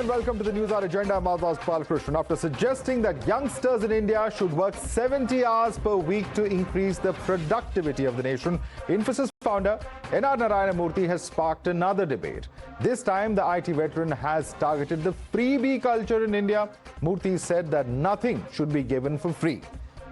and welcome to the Newshour agenda. I'm Madhavdas G. After suggesting that youngsters in India should work 70 hours per week to increase the productivity of the nation, Infosys founder NR Narayana Murthy has sparked another debate. This time, the IT veteran has targeted the freebie culture in India. Murthy said that nothing should be given for free.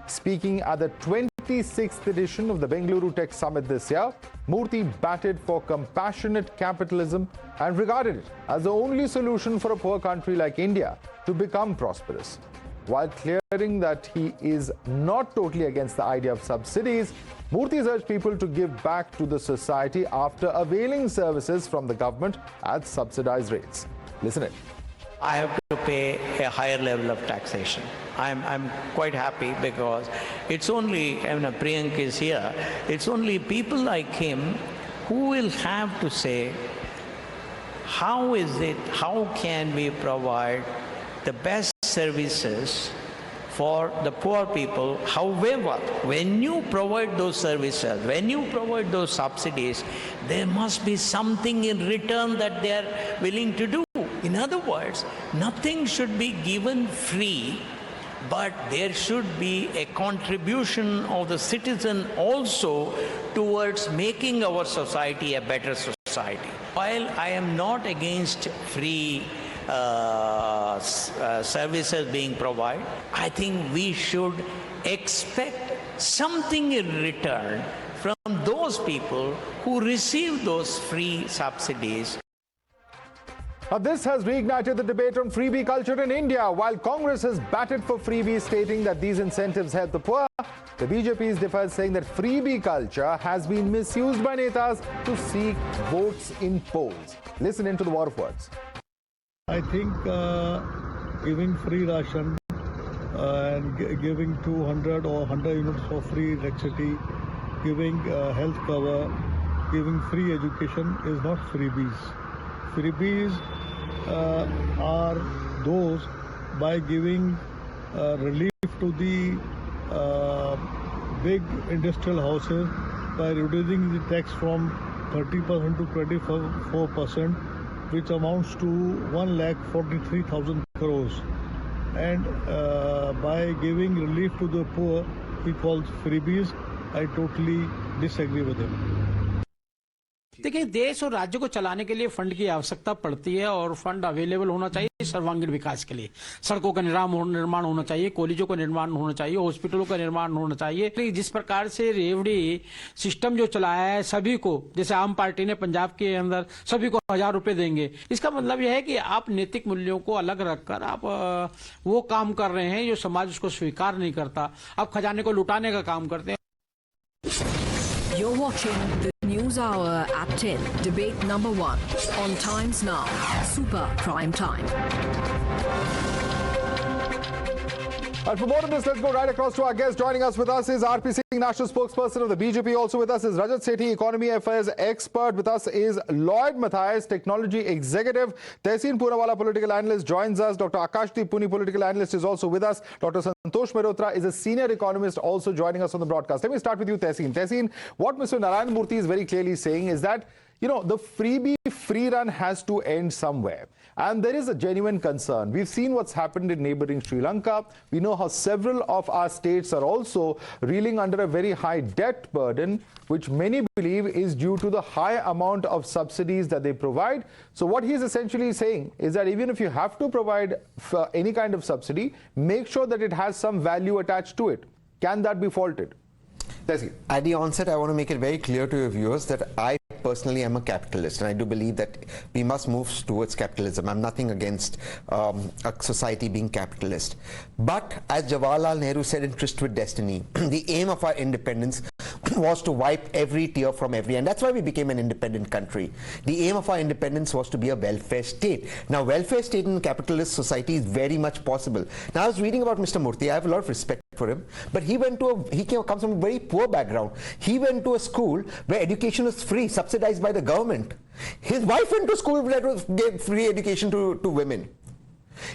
Speaking at the 26th edition of the Bengaluru Tech Summit this year, Murthy batted for compassionate capitalism and regarded it as the only solution for a poor country like India to become prosperous. While clearing that he is not totally against the idea of subsidies, Murthy urged people to give back to the society after availing services from the government at subsidized rates. Listen in. I have to pay a higher level of taxation. I'm quite happy because it's only, Priyank is here, it's only people like him who will have to say, how can we provide the best services for the poor people? However, when you provide those services, when you provide those subsidies, there must be something in return that they are willing to do. In other words, nothing should be given free, but there should be a contribution of the citizen also towards making our society a better society. While I am not against free services being provided, I think we should expect something in return from those people who receive those free subsidies. Now, this has reignited the debate on freebie culture in India. While Congress has batted for freebies, stating that these incentives help the poor, the BJP's defers saying that freebie culture has been misused by netas to seek votes in polls. Listen into the war of words. I think giving free ration and giving 200 or 100 units of free electricity, giving health cover, giving free education is not freebies. Freebies are those by giving relief to the big industrial houses by reducing the tax from 30% to 24%, which amounts to 1,43,000 crores. And by giving relief to the poor, he calls freebies. I totally disagree with him. देखिए, देश और राज्य को चलाने के लिए fund की आवश्यकता पड़ती है और फंड अवेलेबल होना चाहिए सर्वांगीण विकास के लिए। सड़कों का निर्माण होना चाहिए, कॉलेजों का निर्माण होना चाहिए, हॉस्पिटलों का निर्माण होना चाहिए। जिस प्रकार से रेवड़ी सिस्टम जो चलाया है सभी को, जैसे आम पार्टी ने पंजाब के अंदर सभी को 1000 रुपए देंगे, इसका मतलब यह है कि आप नैतिक मूल्यों को अलग रखकर आप वो काम कर रहे हैं जो समाज उसको स्वीकार नहीं करता। आप खजाने को लुटाने का काम करते हैं। You're watching the Newshour at 10, debate number 1 on Times Now, Super Prime Time. And for more on this, let's go right across to our guest. Joining us with us is RP Singh, National Spokesperson of the BJP. Also with us is Rajat Sethi, Economy Affairs Expert. With us is Lloyd Matthias, Technology Executive. Tehseen Poonawala, Political Analyst, joins us. Dr. Akashdeep Puni, Political Analyst, is also with us. Dr. Santosh Mehrotra is a Senior Economist, also joining us on the broadcast. Let me start with you, Tehseen. Tehseen, what Mr. Narayan Murthy is very clearly saying is that, you know, the freebie free run has to end somewhere. And there is a genuine concern. We've seen what's happened in neighboring Sri Lanka. We know how several of our states are also reeling under a very high debt burden, which many believe is due to the high amount of subsidies that they provide. So what he's essentially saying is that even if you have to provide any kind of subsidy, make sure that it has some value attached to it. Can that be faulted? At the onset, I want to make it very clear to your viewers that I personally am a capitalist, and I do believe that we must move towards capitalism. I'm nothing against a society being capitalist. But as Jawaharlal Nehru said in Tryst with Destiny, the aim of our independence was to wipe every tear from every, and that's why we became an independent country. The aim of our independence was to be a welfare state. Now, welfare state in capitalist society is very much possible. Now, I was reading about Mr. Murthy. I have a lot of respect for him, but he comes from a very poor background. He went to a school where education was free, subsidized by the government. His wife went to school that gave free education to women.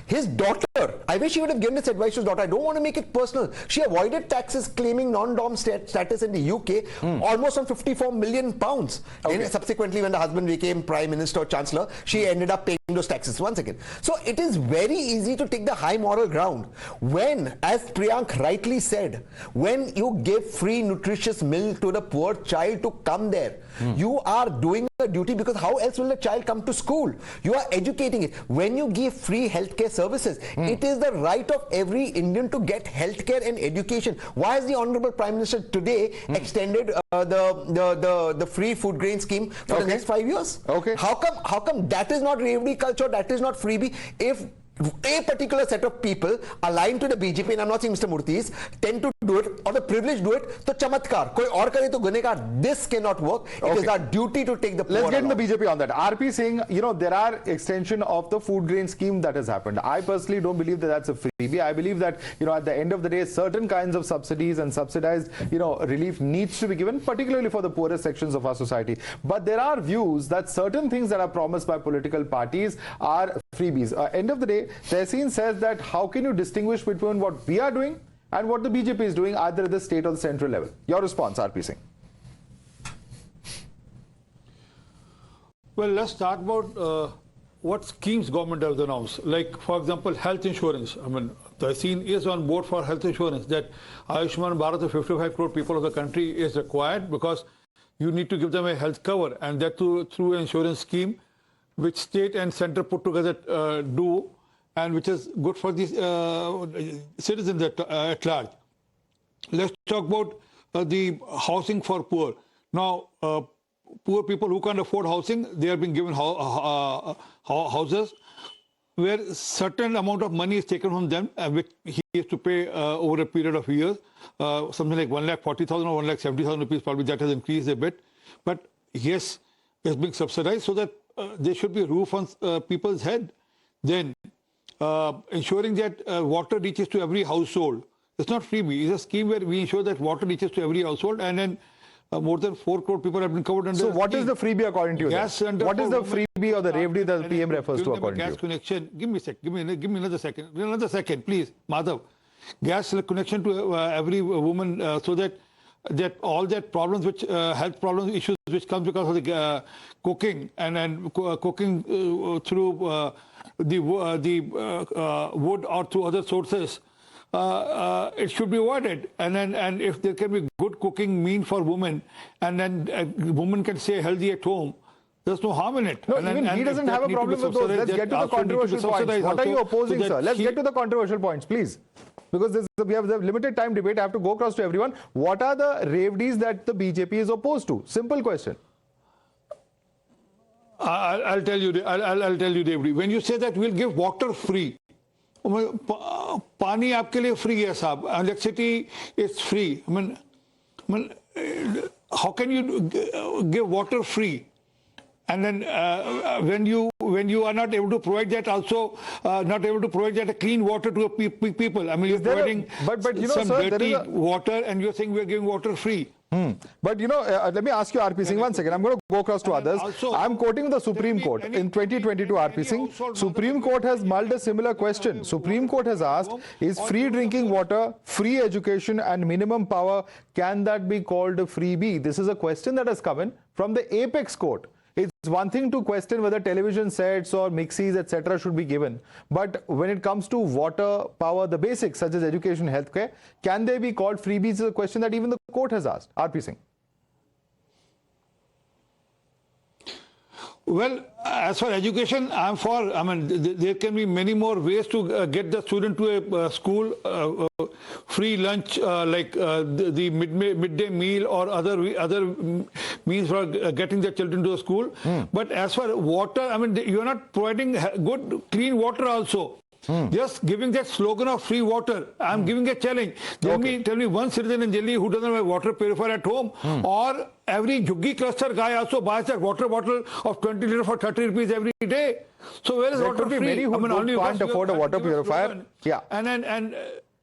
His daughter, I wish he would have given this advice to his daughter. I don't want to make it personal. She avoided taxes claiming non-dom status in the UK, almost on £54 million. Okay. And subsequently, when the husband became Prime Minister or Chancellor, she ended up paying those taxes once again. So it is very easy to take the high moral ground when, as Priyank rightly said, when you give free nutritious milk to the poor child to come there, you are doing a duty, because how else will the child come to school? You are educating it. When you give free healthcare services, it is the right of every Indian to get healthcare and education. Why has the Honorable Prime Minister today extended the free food grain scheme for the next 5 years? Okay. How come that is not revenue culture, that is not freebie? If a particular set of people aligned to the BJP, and I'm not saying Mr. Murthy's, tend to do it, or the privileged do it, to chamatkar. Koi aur kare to gunekar. This cannot work. It is our duty to take the poor. Let's get along. into the BJP on that. RP Singh, there are extension of the food grain scheme that has happened. I personally don't believe that that's a freebie. I believe that, at the end of the day, certain kinds of subsidies and subsidized, relief needs to be given, particularly for the poorest sections of our society. But there are views that certain things that are promised by political parties are freebies. End of the day, Tehseen says that how can you distinguish between what we are doing and what the BJP is doing, either at the state or the central level? Your response, RP Singh. Well, let's talk about what schemes government has announced. Like, for example, health insurance. I mean, Tehseen is on board for health insurance, that Ayushman Bharat, the 55 crore people of the country, is required, because you need to give them a health cover, and that through an insurance scheme which state and center put together do, and which is good for the citizens at large. Let's talk about the housing for poor. Now, poor people who can't afford housing, they are being given houses where certain amount of money is taken from them, which he has to pay over a period of years, something like 1,40,000 or 1,70,000 rupees, probably that has increased a bit. But yes, it's being subsidized so that there should be a roof on people's head. Then ensuring that water reaches to every household. It's not freebie. It's a scheme where we ensure that water reaches to every household, and then more than 4 crore people have been covered under. So what is the freebie according to you? Gas What is the freebie or the revenue that the PM refers to according to you? Gas connection. Give me a sec. Give me another second. Another second, please, Madhav. Gas connection to every woman, so that all that problems, which health problems, issues which comes because of the cooking and cooking through the wood or through other sources, it should be avoided. And if there can be good cooking mean for women, and then a woman can stay healthy at home, there's no harm in it. No, even he doesn't have a problem with those. Let's get to the controversial points. What are you opposing, sir? Let's get to the controversial points, please. Because we have the limited time debate. I have to go across to everyone. What are the revenues that the BJP is opposed to? Simple question. I'll tell you, Devdi. When you say that we'll give water free, पानी आपके लिए free है साहब. Electricity is free. I mean, how can you give water free? And then when you are not able to provide that, also not able to provide that clean water to people. I mean, you're providing some dirty water, and you're saying we're giving water free. But let me ask you, RP Singh, one second. I'm going to go across to others. I'm quoting the Supreme Court in 2022, RP Singh. Supreme Court has mulled a similar question. Supreme Court has asked, is free drinking water, free education and minimum power, can that be called a freebie? This is a question that has come in from the Apex Court. It's one thing to question whether television sets or mixies, etc. should be given. But when it comes to water, power, the basics such as education, healthcare, can they be called freebies? Is a question that even the court has asked. RP Singh. Well, as for education, I'm for. I mean, there can be many more ways to get the student to a school. Free lunch, like the midday meal, or other means for getting the children to a school. But as for water, I mean, you are not providing good, clean water also. Just giving that slogan of free water, I'm giving a challenge. Tell me one citizen in Delhi who doesn't have a water purifier at home, or every Juggi cluster guy also buys that water bottle of 20 liters for 30 rupees every day. So where is water free? Many who can't afford a water purifier. Yeah.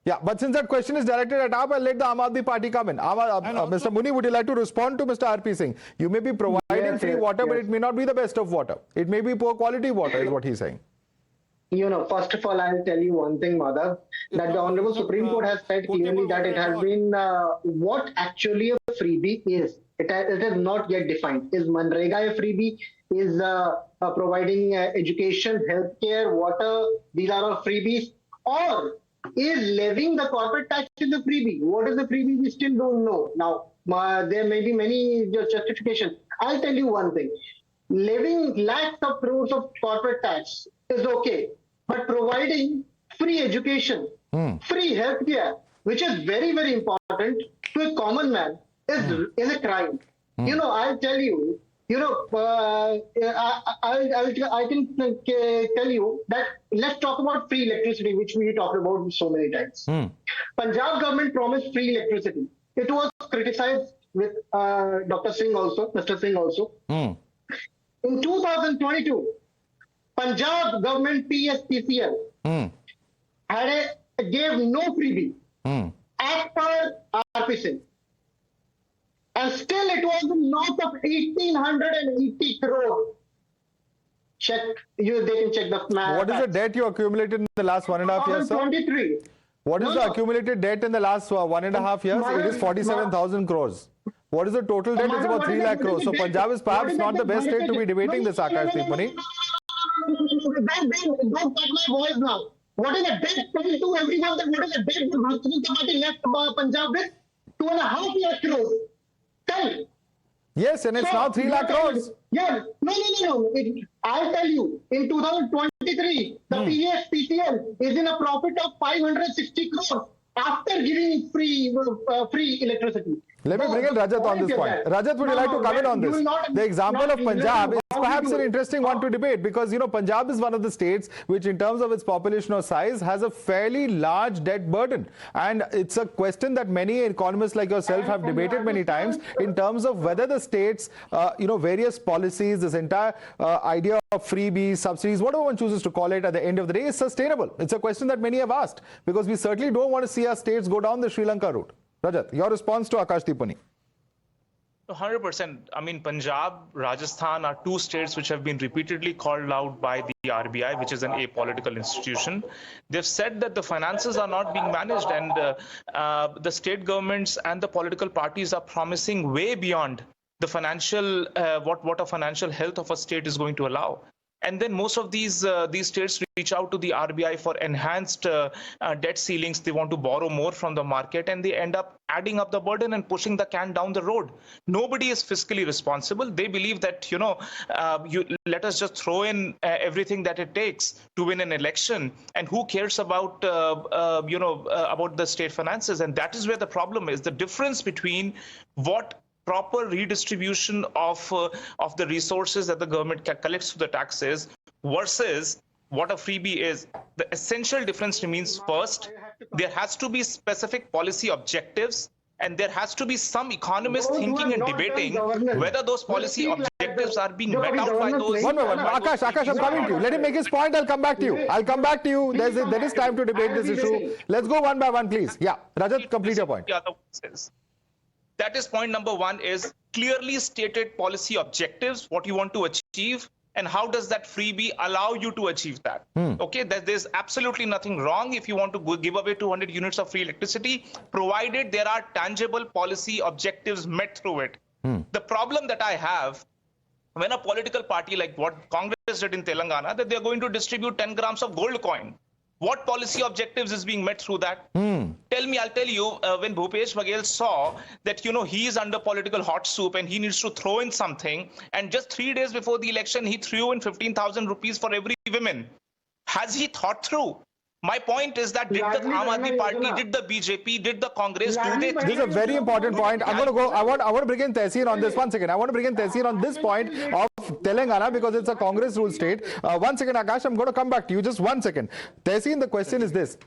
Yeah, but since that question is directed at I'll let the Aam Aadmi Party come in. Mr. Muni, would you like to respond to Mr. RP Singh? You may be providing free water, but it may not be the best of water. It may be poor quality water, is what he's saying. First of all, I'll tell you one thing, Madhav, that the Honorable Supreme Court has said clearly that it has been what actually a freebie is. It is not yet defined. Is Manrega a freebie? Is providing education, healthcare, water, these are all freebies? Or is levying the corporate tax is the freebie? What is the freebie? We still don't know. Now, there may be many justifications. I'll tell you one thing. Levying lakhs of crores of corporate tax is okay. But providing free education, free healthcare, which is very, very important to a common man, is a crime. I'll tell you, I can tell you that let's talk about free electricity, which we talked about so many times. Punjab government promised free electricity. It was criticized with Dr. Singh also, Mr. Singh also. In 2022, Punjab government PSPCL gave no freebie as per RP Singh. And still it was north of 1,880 crore. They can check the math. What is the debt you accumulated in the last 1.5 years, sir? 23. What is the accumulated debt in the last 1.5 years? It is 47,000 crores. What is the total debt? It's about 3 lakh crores. So Punjab is perhaps not the best state to be debating this, Akash Tipani. Don't touch my voice now. What is the debt? Tell to everyone that what is the debt the party left Punjab with? 2.5 lakh crores. Tell. Yes, and it's now 3 lakh crores. Yes. No. I'll tell you. In 2023, the PSPCL is in a profit of 560 crores after giving free electricity. Let me bring in Rajat on this point. Rajat, would you like to comment on this? The example of Punjab is perhaps an interesting one to debate because, Punjab is one of the states which in terms of its population or size has a fairly large debt burden. And it's a question that many economists like yourself have debated many times in terms of whether the states, various policies, this entire idea of freebies, subsidies, whatever one chooses to call it at the end of the day is sustainable. It's a question that many have asked because we certainly don't want to see our states go down the Sri Lanka route. Rajat, your response to Akash Tipani. 100%. I mean, Punjab, Rajasthan are two states which have been repeatedly called out by the RBI, which is an apolitical institution. They've said that the finances are not being managed and the state governments and the political parties are promising way beyond the financial, what a financial health of a state is going to allow. And then most of these states reach out to the RBI for enhanced debt ceilings. They want to borrow more from the market and they end up adding up the burden and pushing the can down the road. Nobody is fiscally responsible. They believe that, you let us just throw in everything that it takes to win an election. And who cares about, about the state finances? And that is where the problem is. The difference between what proper redistribution of the resources that the government collects through the taxes versus what a freebie is. The essential difference remains first, there has to be specific policy objectives and there has to be some economists thinking and debating whether those policy objectives are being met out by those. One moment. Akash, I'm coming to you. Let him make his point. I'll come back to you. There is time to debate this issue. Let's go one by one, please. Yeah, Rajat, complete your point. That is point number one, is clearly stated policy objectives, what you want to achieve, and how does that freebie allow you to achieve that? Okay, there's absolutely nothing wrong if you want to give away 200 units of free electricity, provided there are tangible policy objectives met through it. The problem that I have, when a political party like what Congress did in Telangana, that they're going to distribute 10 grams of gold coin. What policy objectives is being met through that? I'll tell you, when Bhupesh Baghel saw that, he is under political hot soup and he needs to throw in something, and just 3 days before the election, he threw in 15,000 rupees for every woman. Has he thought through? My point is that did the Aam Aadmi Party, did the BJP, did the Congress, do they? This is a very important point. I'm going to go. I want to bring in Tehseen on this. 1 second. I want to bring in Tehseen on this point of Telangana because it's a Congress ruled state. 1 second, Akash. I'm going to come back to you. Just 1 second. Tehseen, the question is this.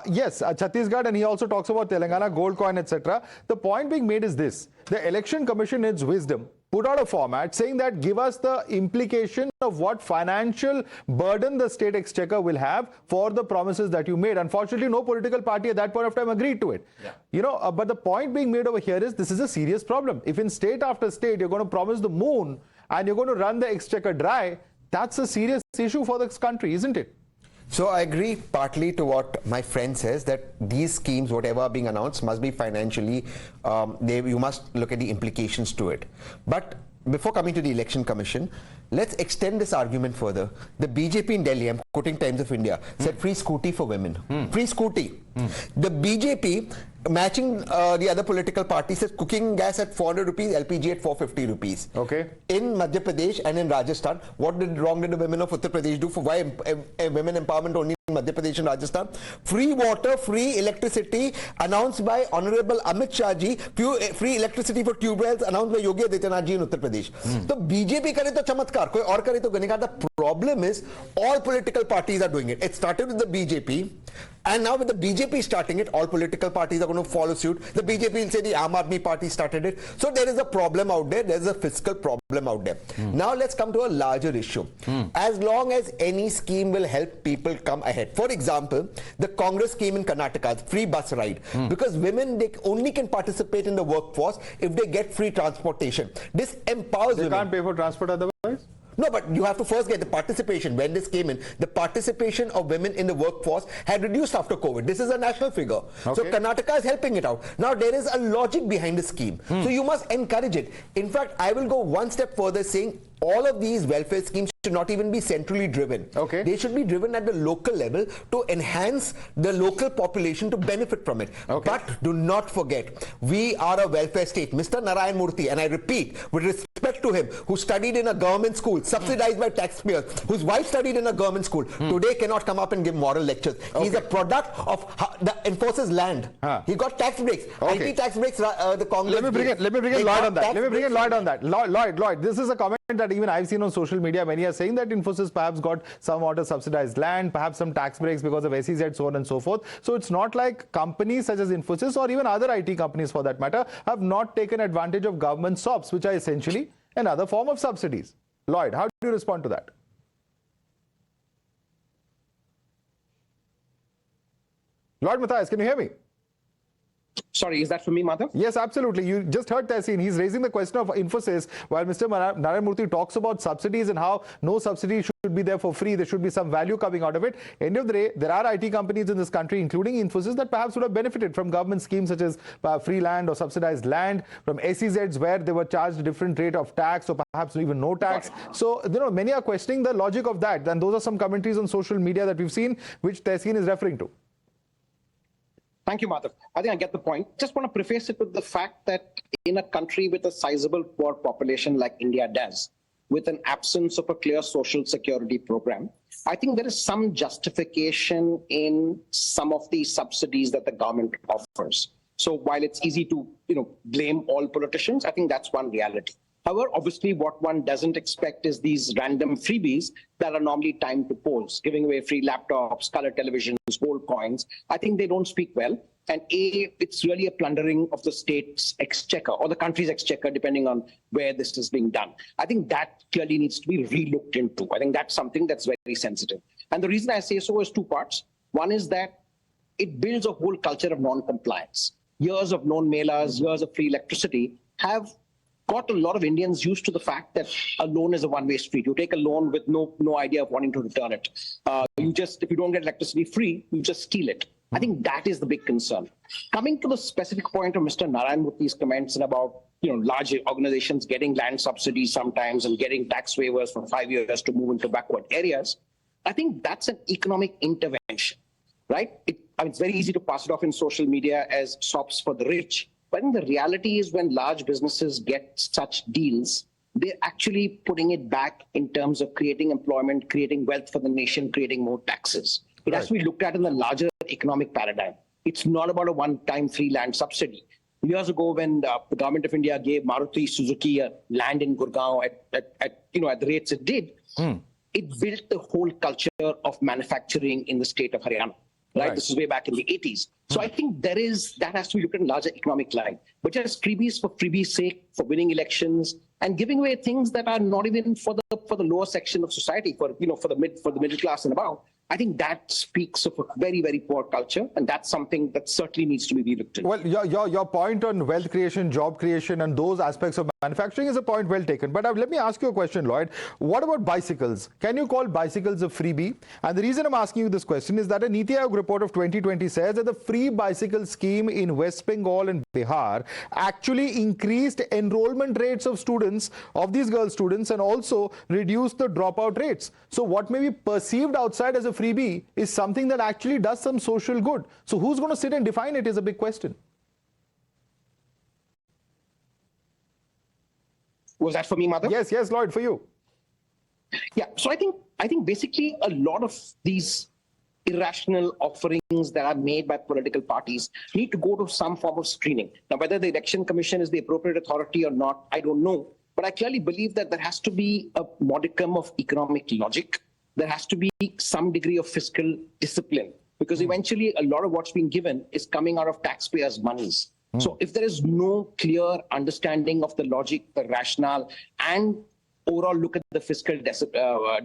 Yes, Chhattisgarh, and he also talks about Telangana, gold coin, etc. The point being made is this. The Election Commission needs wisdom. Put out a format saying that give us the implication of what financial burden the state exchequer will have for the promises that you made. Unfortunately, no political party at that point of time agreed to it. Yeah. But the point being made over here is this is a serious problem. If in state after state you're going to promise the moon and you're going to run the exchequer dry, that's a serious issue for this country, isn't it? So I agree partly to what my friend says, that these schemes, whatever are being announced, must be financially, you must look at the implications to it. But before coming to the Election Commission, let's extend this argument further. The BJP in Delhi, I'm quoting Times of India, said free scooty for women. Free scooty. The BJP, matching the other political parties, says cooking gas at 400 rupees, LPG at 450 rupees. Okay. In Madhya Pradesh and in Rajasthan, what wrong did the women of Uttar Pradesh do? For why women empowerment only in Madhya Pradesh and Rajasthan? Free water, free electricity announced by Honorable Amit Shah ji, free electricity for tube wells announced by Yogi Adityanath ji in Uttar Pradesh. So BJP करे तो चमत्कार, कोई और करे तो गनीकार. The problem is all political parties are doing it. It started with the BJP, and now with the BJP starting it, all political parties are going to follow suit. The BJP will say the Aam Aadmi Party started it. So there is a problem out there. There is a fiscal problem out there. Now let's come to a larger issue. As long as any scheme will help people come ahead. For example, the Congress scheme in Karnataka, free bus ride. Because women, they only can participate in the workforce if they get free transportation. This empowers women. They can't pay for transport otherwise? No, but you have to first get the participation. When this came in, the participation of women in the workforce had reduced after COVID. This is a national figure. Okay. So Karnataka is helping it out. Now there is a logic behind the scheme. So you must encourage it. In fact, I will go one step further, saying all of these welfare schemes should not even be centrally driven. Okay. They should be driven at the local level to enhance the local population to benefit from it. Okay. But do not forget, we are a welfare state. Mr. Narayan Murthy, and I repeat, with respect to him, who studied in a government school, subsidized by taxpayers, whose wife studied in a government school, today cannot come up and give moral lectures. He's a product of the Infosys land. He got tax breaks. Okay. IT tax breaks, the Congress. Let me bring in Lloyd on that. Let me bring in Lloyd on that. Lloyd, this is a comment that even I've seen on social media. Many are saying that Infosys perhaps got some order subsidized land, perhaps some tax breaks because of SEZ, so on and so forth. So it's not like companies such as Infosys or even other IT companies for that matter have not taken advantage of government SOPs, which are essentially another form of subsidies. Lloyd, how do you respond to that? Lloyd Matthias, can you hear me? Sorry, is that for me, Madhav? Yes, absolutely. You just heard Tehseen. He's raising the question of Infosys while Mr. Narayan Murthy talks about subsidies and how no subsidy should be there for free. There should be some value coming out of it. End of the day, there are IT companies in this country, including Infosys, that perhaps would have benefited from government schemes such as free land or subsidized land, from SEZs where they were charged a different rate of tax or perhaps even no tax. So, many are questioning the logic of that. And those are some commentaries on social media that we've seen, which Tehseen is referring to. Thank you, Madhav. I think I get the point. Just want to preface it with the fact that in a country with a sizable poor population like India does, with an absence of a clear social security program, I think there is some justification in some of the subsidies that the government offers. So while it's easy to, blame all politicians, I think that's one reality. However, obviously, what one doesn't expect is these random freebies that are normally timed to polls, giving away free laptops, color televisions, gold coins. I think they don't speak well. And it's really a plundering of the state's exchequer or the country's exchequer, depending on where this is being done. I think that clearly needs to be re-looked into. I think that's something that's very sensitive. And the reason I say so is two parts. One is that it builds a whole culture of non-compliance. Years of known mailers, years of free electricity have got a lot of Indians used to the fact that a loan is a one-way street. You take a loan with no idea of wanting to return it. If you don't get electricity free, you just steal it. I think that is the big concern. Coming to the specific point of Mr. Narayan Murthy's comments about large organizations getting land subsidies sometimes and getting tax waivers for 5 years to move into backward areas, I think that's an economic intervention, right? It's very easy to pass it off in social media as SOPs for the rich. But I think the reality is when large businesses get such deals, they're actually putting it back in terms of creating employment, creating wealth for the nation, creating more taxes. It has to be looked at in the larger economic paradigm. It's not about a one-time free land subsidy. Years ago, when the government of India gave Maruti Suzuki a land in Gurgaon at the rates it did, it built the whole culture of manufacturing in the state of Haryana. Right? This is way back in the 80s. So I think that has to be looked at in larger economic line. But just freebies for freebies' sake, for winning elections, and giving away things that are not even for the lower section of society, for the middle class and above. I think that speaks of a very, very poor culture, and that's something that certainly needs to be relooked into. Well, your point on wealth creation, job creation, and those aspects of manufacturing is a point well taken. But let me ask you a question, Lloyd. What about bicycles? Can you call bicycles a freebie? And the reason I'm asking you this question is that a Niti Aayog report of 2020 says that the free bicycle scheme in West Bengal and Bihar actually increased enrollment rates of students, of these girl students, and also reduced the dropout rates. So what may be perceived outside as a freebie is something that actually does some social good. So who's going to sit and define it is a big question. Was that for me, Madhav? Yes, Lloyd, for you. Yeah, so I think basically a lot of these irrational offerings that are made by political parties need to go to some form of screening. Now, whether the Election Commission is the appropriate authority or not, I don't know. But I clearly believe that there has to be a modicum of economic logic. There has to be some degree of fiscal discipline, because eventually a lot of what's being given is coming out of taxpayers' monies. So if there is no clear understanding of the logic, the rationale, and overall look at the fiscal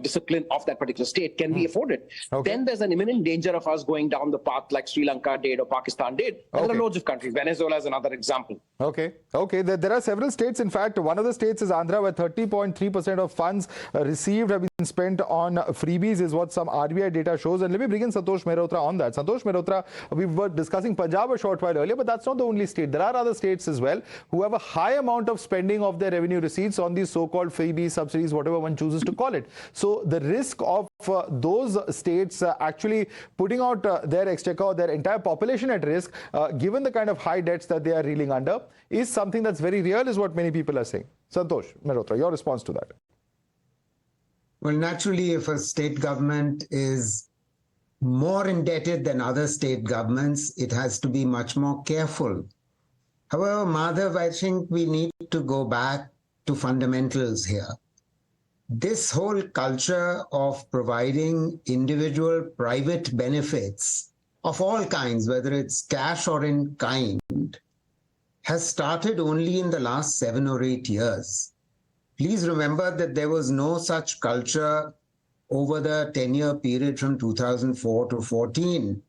discipline of that particular state, can we afford it? Then there's an imminent danger of us going down the path like Sri Lanka did or Pakistan did. And there are loads of countries. Venezuela is another example. Okay. There are several states. In fact, one of the states is Andhra, where 30.3% of funds received have been spent on freebies, is what some RBI data shows. And let me bring in Santosh Mehrotra on that. Santosh Mehrotra, we were discussing Punjab a short while earlier, but that's not the only state. There are other states as well who have a high amount of spending of their revenue receipts on these so-called freebies, subsidies, whatever one chooses to call it. So the risk of those states actually putting out their exchequer or their entire population at risk, given the kind of high debts that they are reeling under, is something that's very real, is what many people are saying. Santosh Mehrotra, your response to that? Well, naturally, if a state government is more indebted than other state governments, it has to be much more careful. However, Madhav, I think we need to go back to fundamentals here. This whole culture of providing individual private benefits of all kinds, whether it's cash or in kind, has started only in the last 7 or 8 years. Please remember that there was no such culture over the 10-year period from 2004 to 14.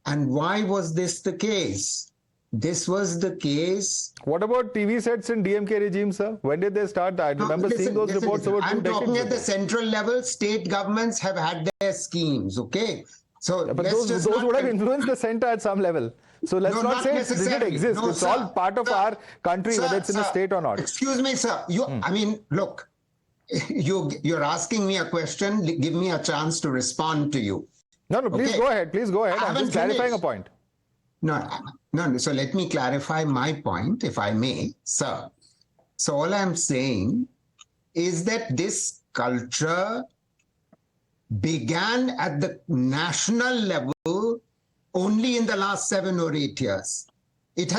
And why was this the case? This was the case. What about TV sets in DMK regime, sir? When did they start? I remember seeing those reports over 2 decades ago. I'm talking at the central level. State governments have had their schemes, okay? So yeah, but those would have influenced the center at some level. So let's not say it didn't exist. No, it's all part of our country, whether it's in the state or not. Excuse me, sir. I mean, look, you're asking me a question. Give me a chance to respond to you. No, please go ahead. Please go ahead. I'm just clarifying a point. No. So let me clarify my point, if I may, sir. So all I'm saying is that this culture began at the national level only in the last 7 or 8 years. It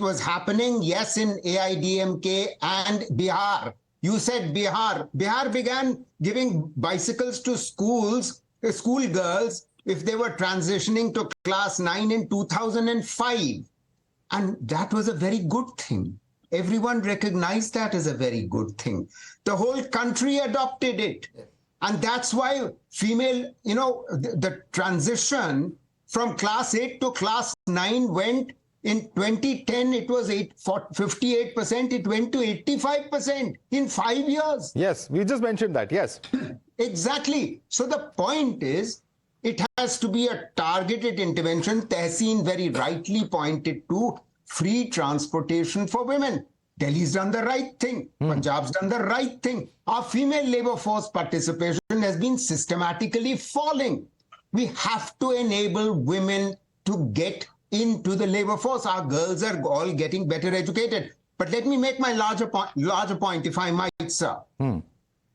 was happening, yes, in AIDMK and Bihar. You said Bihar. Bihar began giving bicycles to school girls if they were transitioning to class 9 in 2005. And that was a very good thing. Everyone recognized that as a very good thing. The whole country adopted it. And that's why female, the transition from class 8 to class 9 went, in 2010, it was 58%, it went to 85% in 5 years. Yes, we just mentioned that, yes. Exactly. So the point is, it has to be a targeted intervention. Tehseen very rightly pointed to free transportation for women. Delhi's done the right thing. Punjab's done the right thing. Our female labor force participation has been systematically falling. We have to enable women to get into the labor force. Our girls are all getting better educated. But let me make my larger point, if I might, sir.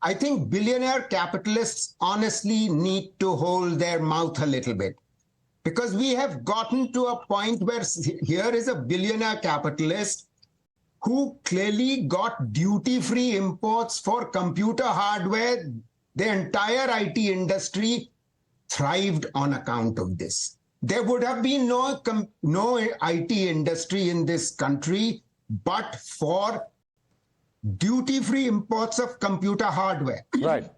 I think billionaire capitalists honestly need to hold their mouth a little bit. Because we have gotten to a point where here is a billionaire capitalist who clearly got duty-free imports for computer hardware. The entire IT industry thrived on account of this. There would have been no IT industry in this country but for duty-free imports of computer hardware. Right.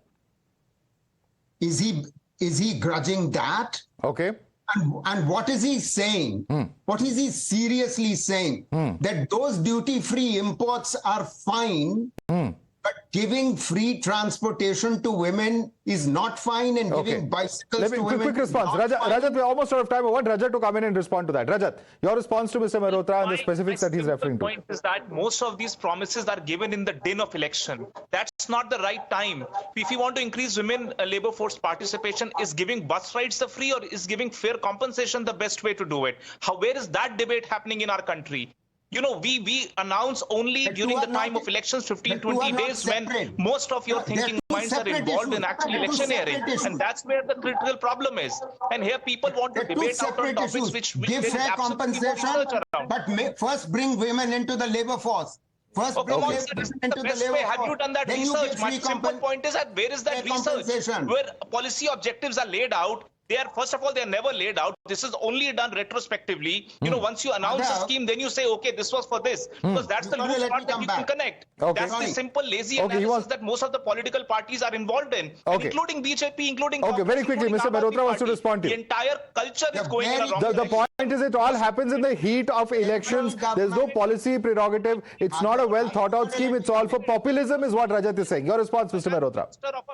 Is he Is he grudging that? Okay. And what is he saying? What is he seriously saying? That those duty-free imports are fine, but giving free transportation to women is not fine, and giving bicycles to women. Quick response. Rajat, we're almost out of time. I want Rajat to come in and respond to that. Rajat, your response to Mr. Mehrotra and the specifics that he's referring to. The point is that most of these promises are given in the din of election. That's not the right time. If you want to increase women labor force participation, is giving bus rides the free or is giving fair compensation the best way to do it? Where is that debate happening in our country? You know, we announce only during the time of elections, 15-20 days, when most of your thinking minds are involved in actual electioneering. And that's where the critical problem is. And here people want to debate out on topics which give fair compensation, but first bring women into the labor force. First, bring women into the labor force. Have you done that research? My simple point is that where is that research? Where policy objectives are laid out, they are, first of all, they are never laid out. This is only done retrospectively. You know, once you announce a scheme, then you say, okay, this was for this. Because that's the loose part that you can connect. That's the simple, lazy analysis that most of the political parties are involved in, including BJP, including... Okay, very quickly, Mr. Mehrotra wants to respond to you. The entire culture is going in a wrong direction. The point is, it all happens in the heat of elections. There's no policy prerogative. It's not a well thought out scheme. It's all for populism, is what Rajat is saying. Your response, Mr. Mehrotra.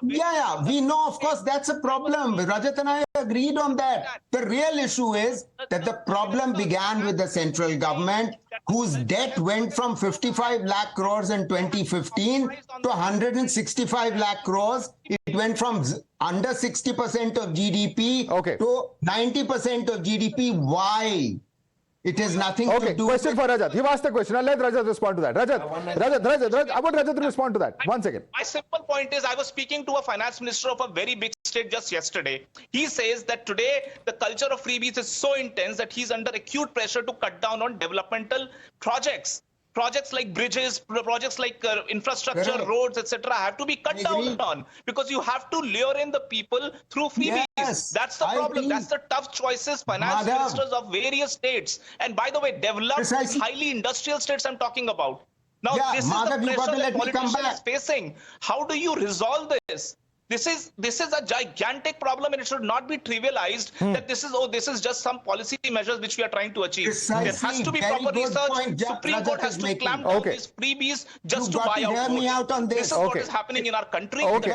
Yeah, we know, of course, that's a problem. Rajat and I agreed on that. The real issue is that the problem began with the central government, whose debt went from 55 lakh crores in 2015 to 165 lakh crores. It went from under 60% of GDP to 90% of GDP. Why? It has nothing to do question for Rajat. You've asked the question. I'll let Rajat respond to that. Rajat, I want Rajat to respond to that. 1 second. My simple point is, I was speaking to a finance minister of a very big state just yesterday. He says that today the culture of freebies is so intense that he's under acute pressure to cut down on developmental projects. Projects like bridges, projects like infrastructure, roads, etc. have to be cut down on, because you have to lure in the people through freebies. That's the problem. That's the tough choices finance ministers of various states. And by the way, developed, highly industrial states I'm talking about. Now, this is the pressure that politicians are facing. How do you resolve this? This is a gigantic problem, and it should not be trivialized that this is just some policy measures which we are trying to achieve. There has to be proper research. Supreme Court has to clamp down these freebies just to buy out votes. This is what is happening in our country. Okay.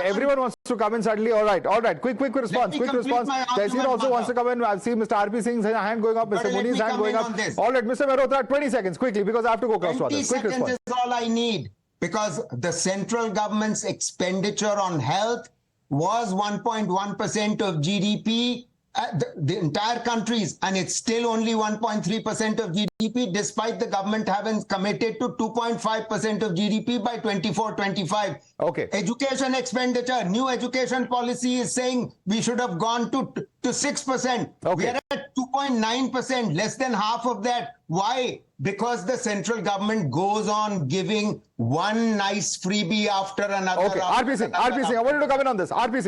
Everyone wants to come in suddenly. All right. Quick response. Tehseen also wants to come in. I've seen Mr. RP Singh's hand going up, Mr. Muni's hand going up. All right, Mr. Mehrotra, 20 seconds quickly, because I have to go across to others. Quick response. 20 seconds is all I need. Because the central government's expenditure on health was 1.1% of GDP, the entire country's, and it's still only 1.3% of GDP, despite the government having committed to 2.5% of GDP by 24-25. Okay. Education expenditure, new education policy is saying we should have gone to 6%. We are at 2.9%, less than half of that. Why? Because the central government goes on giving one nice freebie after another. Okay, RP Singh, I want you to come in on this. RP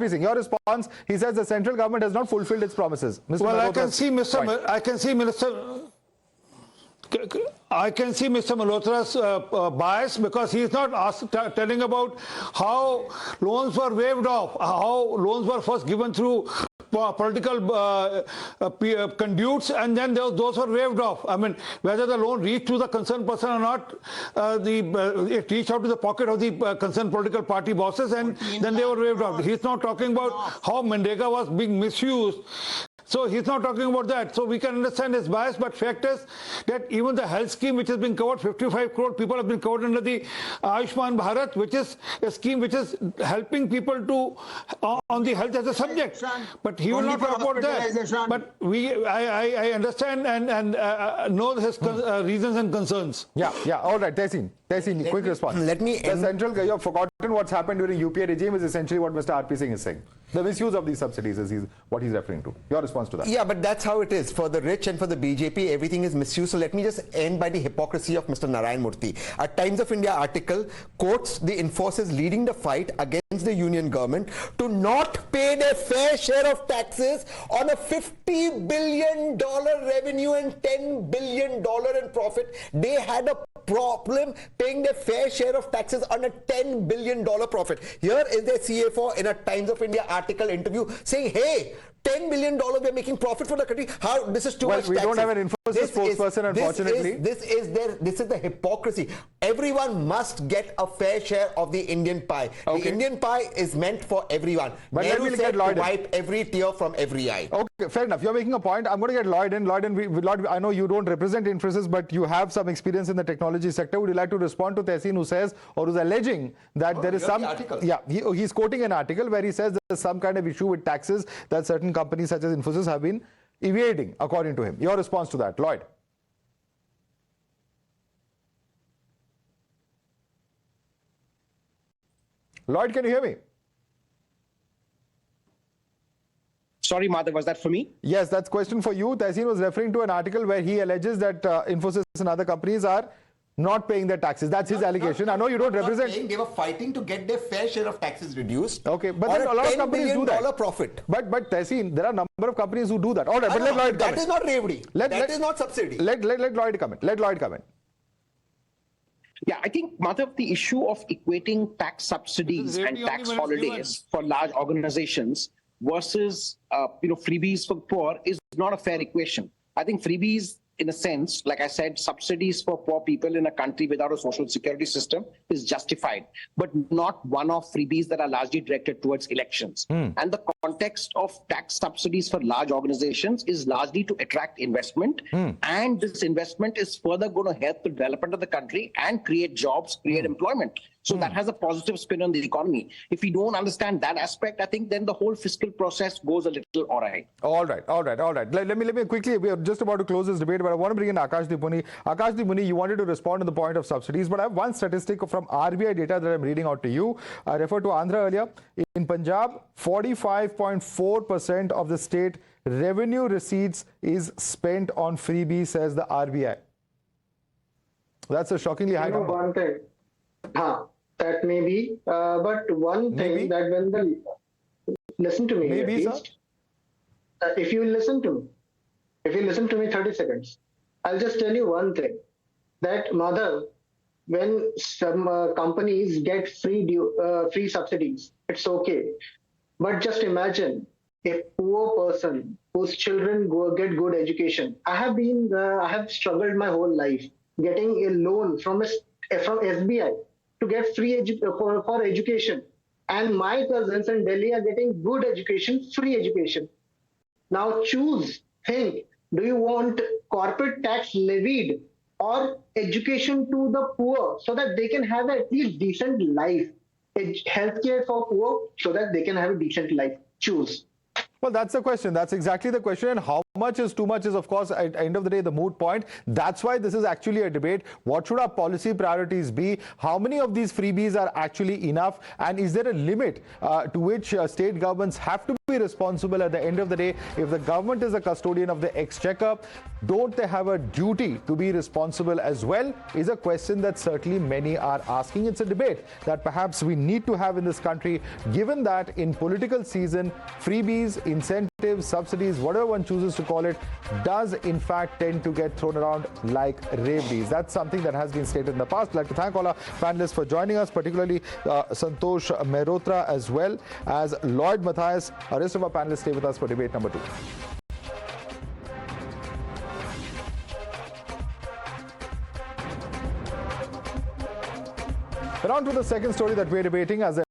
Singh, your response. He says the central government has not fulfilled its promises. Mr. Well, I can see Mr. Malhotra's bias, because he is not telling about how loans were waived off, how loans were first given through political conduits, and then those were waived off. I mean, whether the loan reached to the concerned person or not, it reached out to the pocket of the concerned political party bosses, and then they were waived off. He's not talking about how Mandega was being misused. So he's not talking about that. So we can understand his bias, but fact is that even the health scheme, which has been covered, 55 crore people have been covered under the Ayushman Bharat, which is a scheme which is helping people to on the health as a subject. But he will not talk about that. But I understand and know his reasons and concerns. Yeah. All right, Tehseen, quick response. The central, you have forgotten what's happened during UPA regime is essentially what Mr. RP Singh is saying. The misuse of these subsidies is what he's referring to. Your response to that? Yeah, but that's how it is. For the rich and for the BJP, everything is misuse. So let me just end by the hypocrisy of Mr. Narayan Murthy. A Times of India article quotes the Infosys leading the fight against the union government to not pay their fair share of taxes on a $50 billion revenue and $10 billion in profit. They had a problem paying their fair share of taxes on a $10 billion billion profit. Here is the CFO in a Times of India article interview saying, hey, $10 billion we're making profit for the country. How this is too much. We don't have an Infosys spokesperson, unfortunately. This is the hypocrisy. Everyone must get a fair share of the Indian pie. Okay. The Indian pie is meant for everyone. But let me get Lloyd in. Wipe every tear from every eye. Okay, fair enough. You're making a point. I'm going to get Lloyd in. Lloyd, I know you don't represent Infosys, but you have some experience in the technology sector. Would you like to respond to Tehseen, who says, or who's alleging that there is some... Yeah, he's quoting an article where he says there's some kind of issue with taxes that certain companies such as Infosys have been evading, according to him. Your response to that, Lloyd? Lloyd, can you hear me? Sorry, Madhav, was that for me? Yes, that's question for you. Tehseen was referring to an article where he alleges that Infosys and other companies are not paying their taxes. That's his allegation. I know you don't represent... They were fighting to get their fair share of taxes reduced. Okay, but then a lot of companies do that. Profit. But Tehseen, there are a number of companies who do that. All right, but let Lloyd come in. That is not revenue. That is not subsidy. Let Lloyd come in. Let Lloyd come in. Yeah, I think, Madhav, the issue of equating tax subsidies and tax holidays for large organizations versus freebies for the poor is not a fair equation. I think freebies, in a sense, like I said, subsidies for poor people in a country without a social security system is justified, but not one-off freebies that are largely directed towards elections. And the context of tax subsidies for large organizations is largely to attract investment, and this investment is further going to help the development of the country and create jobs, create employment. So that has a positive spin on the economy. If we don't understand that aspect, I think then the whole fiscal process goes a little awry. All right. Let me quickly, we are just about to close this debate, but I want to bring in Akashdeep Muni. Akashdeep Muni, you wanted to respond to the point of subsidies, but I have one statistic from RBI data that I'm reading out to you. I referred to Andhra earlier. In Punjab, 45.4% of the state revenue receipts is spent on freebies, says the RBI. That's a shockingly high number. One thing. That may be, but one thing that when the listen to me, maybe, at least, if you listen to me 30 seconds, I'll just tell you one thing, that Madhav, when some companies get free subsidies, it's okay, but just imagine a poor person whose children get good education. I have struggled my whole life getting a loan from SBI to get for education, and my cousins in Delhi are getting good education, free education. Now think, do you want corporate tax levied or education to the poor so that they can have at least decent life, healthcare for poor so that they can have a decent life? Choose. Well, that's the question. That's exactly the question. And how much is too much is, of course, at the end of the day, the moot point. That's why this is actually a debate. What should our policy priorities be? How many of these freebies are actually enough? And is there a limit to which state governments have to be responsible at the end of the day? If the government is a custodian of the exchequer, don't they have a duty to be responsible as well? Is a question that certainly many are asking. It's a debate that perhaps we need to have in this country, given that in political season, freebies, incentives, subsidies, whatever one chooses to call it, does in fact tend to get thrown around like rabies. That's something that has been stated in the past. I'd like to thank all our panelists for joining us, particularly Santosh Mehrotra as well as Lloyd Matthias. The rest of our panelists stay with us for debate number 2. We're on to the second story that we're debating. As